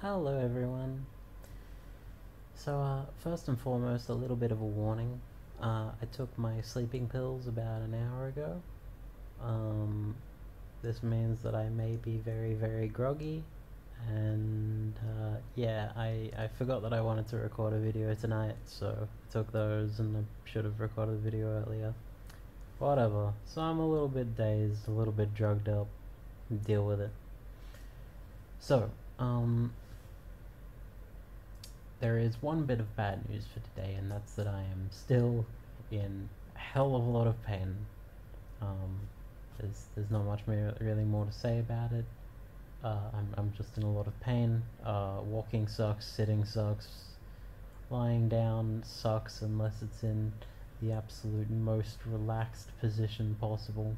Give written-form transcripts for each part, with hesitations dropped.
Hello everyone. First and foremost, a little bit of a warning. I took my sleeping pills about an hour ago. Um, this means that I may be very, very groggy. And yeah, I forgot that I wanted to record a video tonight, so I took those and I should have recorded a video earlier. Whatever. So I'm a little bit dazed, a little bit drugged up. Deal with it. So, there is one bit of bad news for today, and that's that I am still in a hell of a lot of pain. There's not much really more to say about it. I'm just in a lot of pain. Walking sucks, sitting sucks, lying down sucks unless it's in the absolute most relaxed position possible.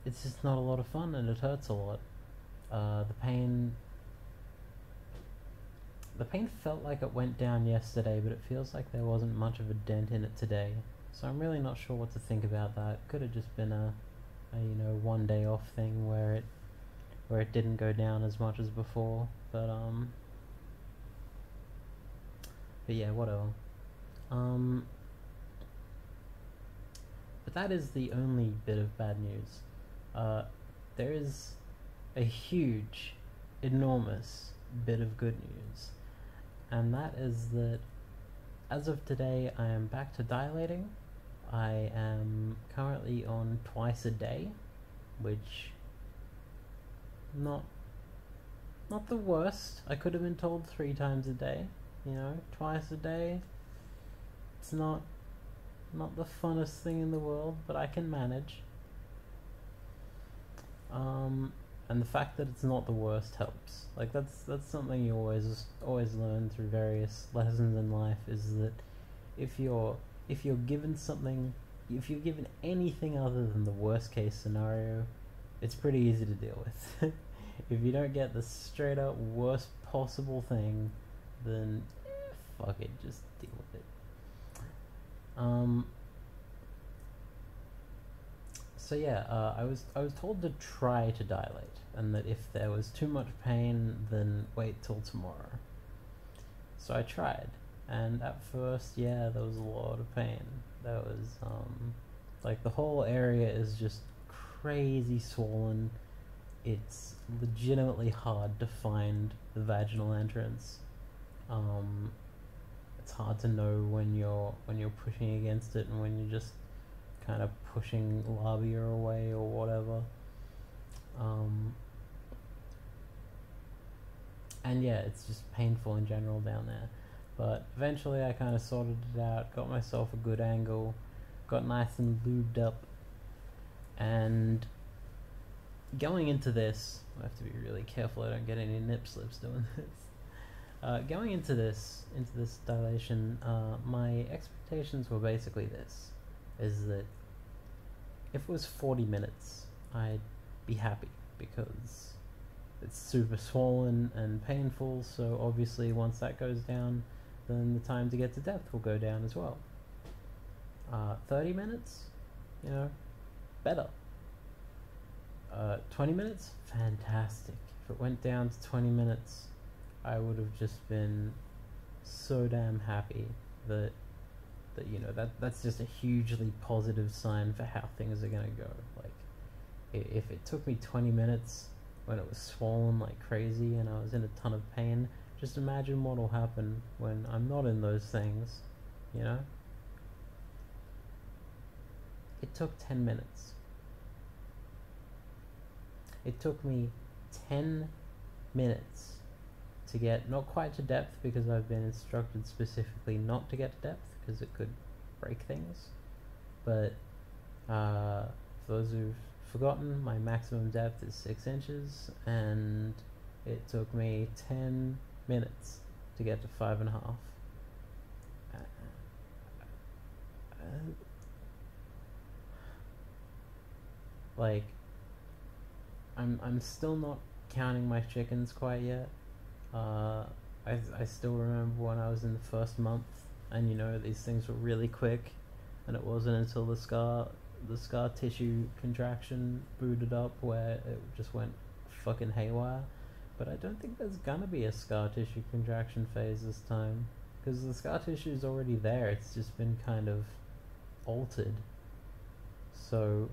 It's just not a lot of fun, and it hurts a lot. The pain felt like it went down yesterday, but it feels like there wasn't much of a dent in it today. So I'm really not sure what to think about that. Could have just been a one day off thing where it didn't go down as much as before. But yeah, whatever. But that is the only bit of bad news. There is a huge, enormous bit of good news, and that is that as of today I am back to dilating. I am currently on twice a day, which not the worst. I could have been told 3 times a day, twice a day. It's not the funnest thing in the world, but I can manage. And the fact that it's not the worst helps. Like that's something you always learn through various lessons in life, is that if you're given something, if you're given anything other than the worst case scenario, it's pretty easy to deal with. If you don't get the straight up worst possible thing, then fuck it, just deal with it. So yeah, I was told to try to dilate, and that if there was too much pain, then wait till tomorrow. So I tried, and at first, yeah, there was a lot of pain. There was like the whole area is just crazy swollen. It's legitimately hard to find the vaginal entrance. It's hard to know when you're pushing against it and when you're just kind of pushing labia away or whatever. And yeah, it's just painful in general down there. But eventually I kind of sorted it out, got myself a good angle, got nice and lubed up, and going into this, I have to be really careful I don't get any nip slips doing this. Going into this dilation, my expectations were basically this, is that if it was 40 minutes, I'd be happy, because it's super swollen and painful, so obviously once that goes down, then the time to get to depth will go down as well. 30 minutes? Better. 20 minutes? Fantastic. If it went down to 20 minutes, I would have just been so damn happy that that's just a hugely positive sign for how things are gonna go. Like, if it took me 20 minutes when it was swollen like crazy and I was in a ton of pain, just imagine what will happen when I'm not in those things, It took 10 minutes. It took me 10 minutes to get not quite to depth, because I've been instructed specifically not to get to depth because it could break things. But for those who've forgotten, my maximum depth is 6 inches, and it took me 10 minutes to get to 5.5. Like, I'm still not counting my chickens quite yet. I still remember when I was in the first month, and these things were really quick, and it wasn't until the scar tissue contraction booted up where it just went fucking haywire. But I don't think there's gonna be a scar tissue contraction phase this time, because the scar tissue is already there. It's just been kind of altered. So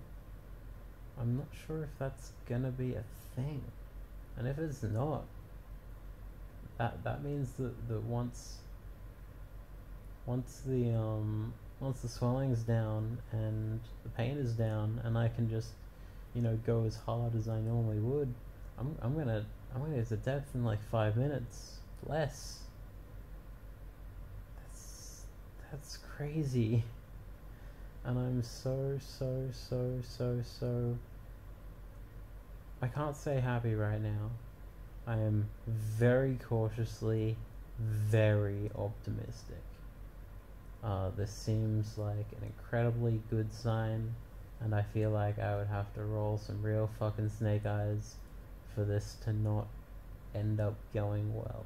I'm not sure if that's gonna be a thing. And if it's not, that means that once the swelling's down and the pain is down, and I can just, go as hard as I normally would, I'm gonna get to depth in like 5 minutes less. That's crazy. And I'm so I can't say happy right now. I am very cautiously very optimistic. This seems like an incredibly good sign, and I feel like I would have to roll some real fucking snake eyes for this to not end up going well.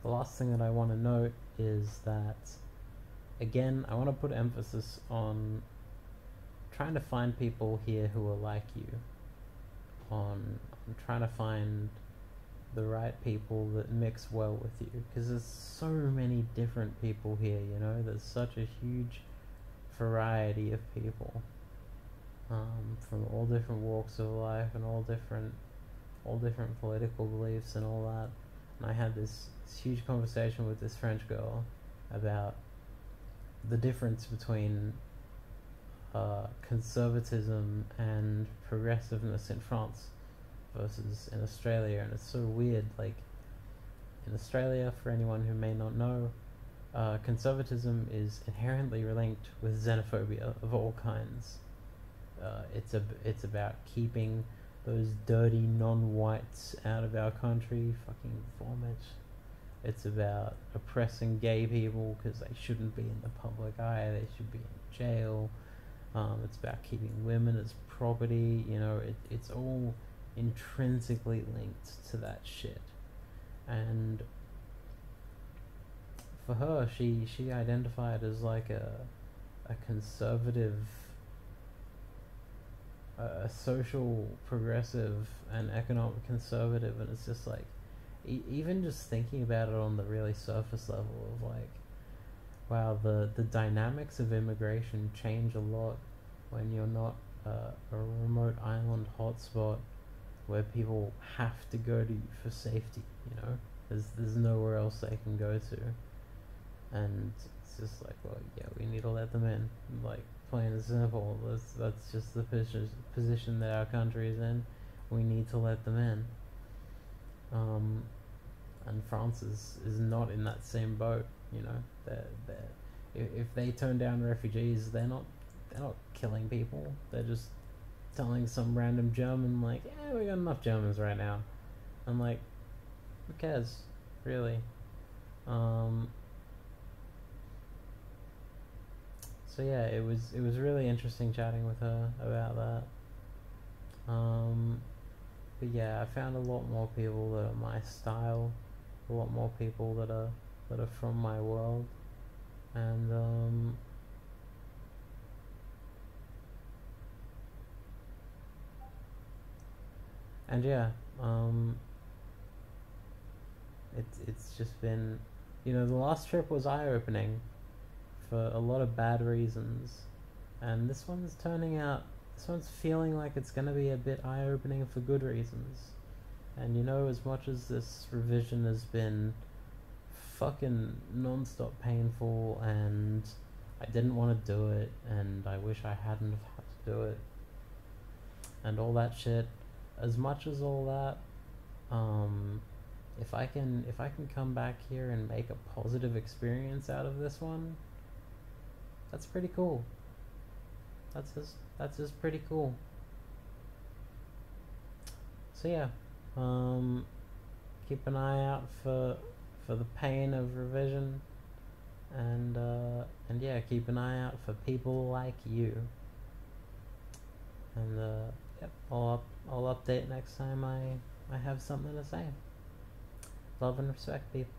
The last thing that I want to note is that, again, I want to put emphasis on trying to find people here who are like you. On trying to find the right people that mix well with you, because there's so many different people here, there's such a huge variety of people, from all different walks of life and all different political beliefs and all that. And I had this huge conversation with this French girl about the difference between conservatism and progressiveness in France versus in Australia. And it's so weird, like in Australia, for anyone who may not know, conservatism is inherently linked with xenophobia of all kinds. It's about keeping those dirty non-whites out of our country. Fucking vomit. It's about oppressing gay people because they shouldn't be in the public eye. They should be in jail. It's about keeping women as property. It's all intrinsically linked to that shit. And for her, she identified as like a conservative, a social progressive and economic conservative. And it's just like, even just thinking about it on the really surface level of like, wow, the dynamics of immigration change a lot when you're not a remote island hotspot where people have to go to for safety. There's nowhere else they can go to, and it's just like, well, yeah, we need to let them in, like plain and simple. That's just the position that our country is in. We need to let them in. And France is not in that same boat. If they turn down refugees, they're not killing people. They're just telling some random German like, yeah, we got enough Germans right now. I'm like, who cares, really? So yeah, it was really interesting chatting with her about that. But yeah, I found a lot more people that are my style, a lot more people that are from my world, and yeah, it's just been, the last trip was eye-opening for a lot of bad reasons, and this one's feeling like it's gonna be a bit eye-opening for good reasons. And as much as this revision has been fucking non-stop painful, and I didn't want to do it, and I wish I hadn't have had to do it, and all that shit, as much as all that, if I can come back here and make a positive experience out of this one, that's pretty cool. That's just pretty cool. So yeah, keep an eye out for the pain of revision, and yeah, keep an eye out for people like you. And yep, I'll update next time I have something to say. Love and respect, people.